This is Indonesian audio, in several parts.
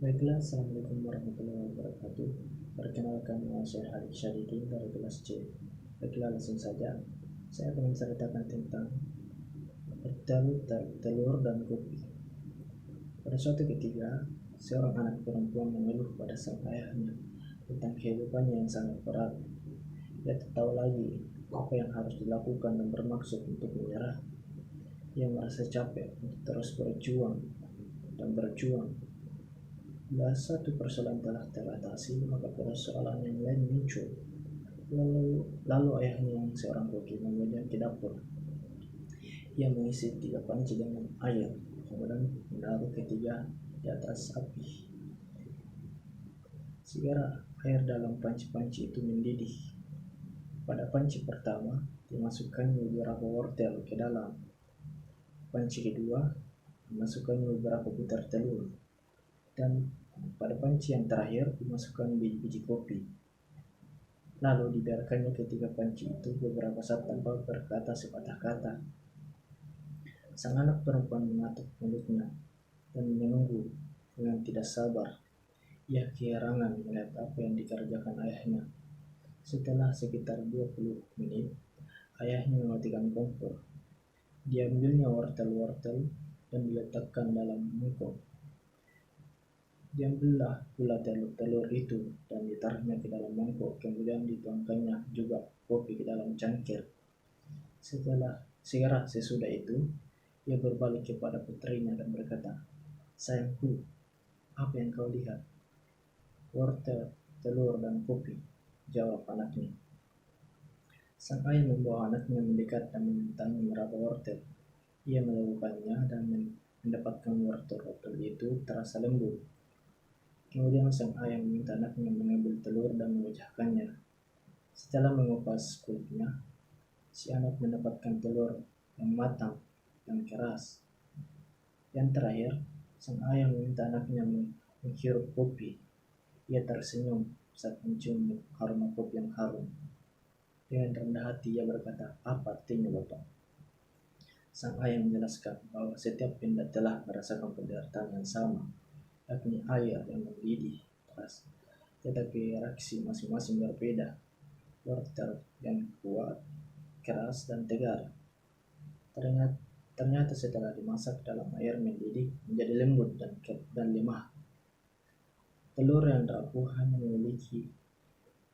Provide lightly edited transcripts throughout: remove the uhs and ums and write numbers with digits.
Baiklah, Assalamualaikum warahmatullahi wabarakatuh. Perkenalkan, nama saya Harik Syadikin dari kelas C. Baiklah, langsung saja. Saya akan menceritakan tentang telur dan kopi. Pada suatu ketika, seorang anak perempuan mengeluh pada sang ayahnya tentang kehidupannya yang sangat berat. Dia tak tahu lagi apa yang harus dilakukan dan bermaksud untuk menyerah. Ia merasa capek untuk terus berjuang dan berjuang. Bila satu persoalan telah teratasi, maka persoalan yang lain muncul. Lalu ayahnya yang seorang koki membawanya ke dapur. Ia mengisi 3 panci dengan air, kemudian menaruh ketiga di atas api. Segera air dalam panci-panci itu mendidih. Pada panci pertama, dimasukkan beberapa wortel ke dalam. Panci kedua, dimasukkan beberapa butir telur. Dan pada panci yang terakhir dimasukkan biji-biji kopi. Lalu dibiarkannya ketiga panci itu beberapa saat tanpa berkata sepatah kata. Sang anak perempuan mengatuk mulutnya dan menunggu dengan tidak sabar. Ia keherangan melihat apa yang dikerjakan ayahnya. Setelah sekitar 20 menit, ayahnya mematikan kompor. Dia ambilnya wortel-wortel dan diletakkan dalam mangkok. Diambillah pula telur-telur itu dan ditaruhnya ke dalam mangkok, kemudian dituangkannya juga kopi ke dalam cangkir. Segera sesudah itu, ia berbalik kepada putrinya dan berkata, "Sayangku, apa yang kau lihat?" "Wortel, telur, dan kopi," jawab anaknya. Sang ayah membawa anaknya mendekat dan memintanya meraba wortel. Ia melakukannya dan mendapatkan wortel-wortel itu terasa lembut. Kemudian sang ayah meminta anaknya mengambil telur dan memecahkannya. Setelah mengupas kulitnya, si anak mendapatkan telur yang matang dan keras. Yang terakhir, sang ayah meminta anaknya menghirup kopi. Ia tersenyum saat mencium aroma kopi yang harum. Dengan rendah hati ia berkata, "Apa artinya, Bapak?" Sang ayah menjelaskan bahwa setiap benda telah merasakan penderitaan yang sama, yakni air yang mendidih keras, tetapi reaksi masing-masing berbeda. Wortel yang kuat, keras, dan tegar. Ternyata setelah dimasak dalam air mendidih menjadi lembut dan lemah. Telur yang rapuh hanya memiliki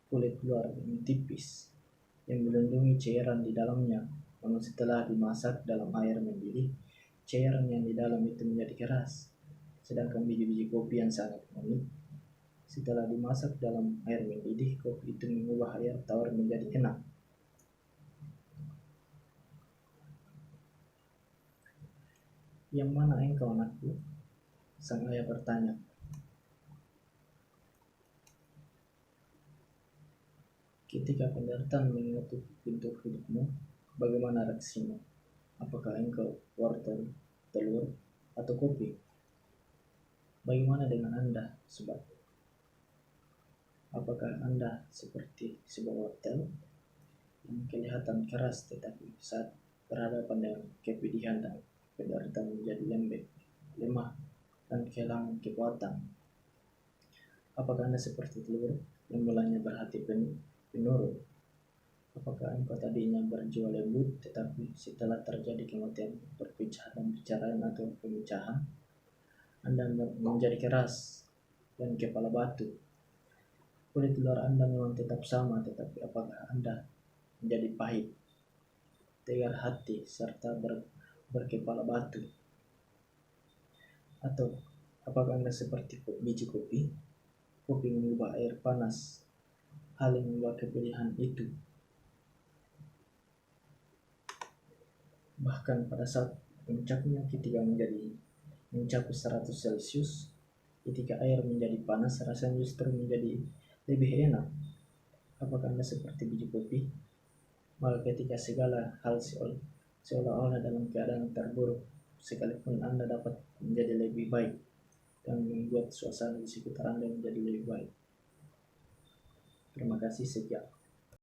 kulit luar yang tipis yang melindungi cairan di dalamnya. Namun setelah dimasak dalam air mendidih, cairan yang di dalam itu menjadi keras. Sedangkan biji-biji kopi yang sangat unik, setelah dimasak dalam air mendidih, kopi itu mengubah air tawar menjadi enak. "Yang mana engkau, anakku?" sang ayah bertanya. "Ketika penderitaan mengetuk pintu hidupmu, bagaimana reaksimu? Apakah engkau wortel, telur, atau kopi? Bagaimana dengan Anda, sobat? Apakah Anda seperti sebuah wortel yang kelihatan keras tetapi saat berhadapan dengan kepedihan dan penderitaan menjadi lembek, lemah, dan kehilangan kekuatan? Apakah Anda seperti telur yang mulanya berhati penurut? Apakah engkau tadinya berjiwa lembut tetapi setelah terjadi kematian, perceraian atau pemecahan, Anda menjadi keras dan kepala batu? Kulit luar Anda memang tetap sama, tetapi apakah Anda menjadi pahit, tegar hati, serta berkepala batu? Atau apakah Anda seperti biji kopi? Kopi mengubah air panas, hal yang membuat kepedihan itu. Bahkan pada saat puncaknya ketika mencapai 100 Celcius, ketika air menjadi panas, rasanya justru menjadi lebih enak. Apakah Anda seperti biji kopi? Malah ketika segala hal seolah-olah dalam keadaan terburuk, sekalipun Anda dapat menjadi lebih baik dan membuat suasana di sekitar Anda menjadi lebih baik. Terima kasih, sekian.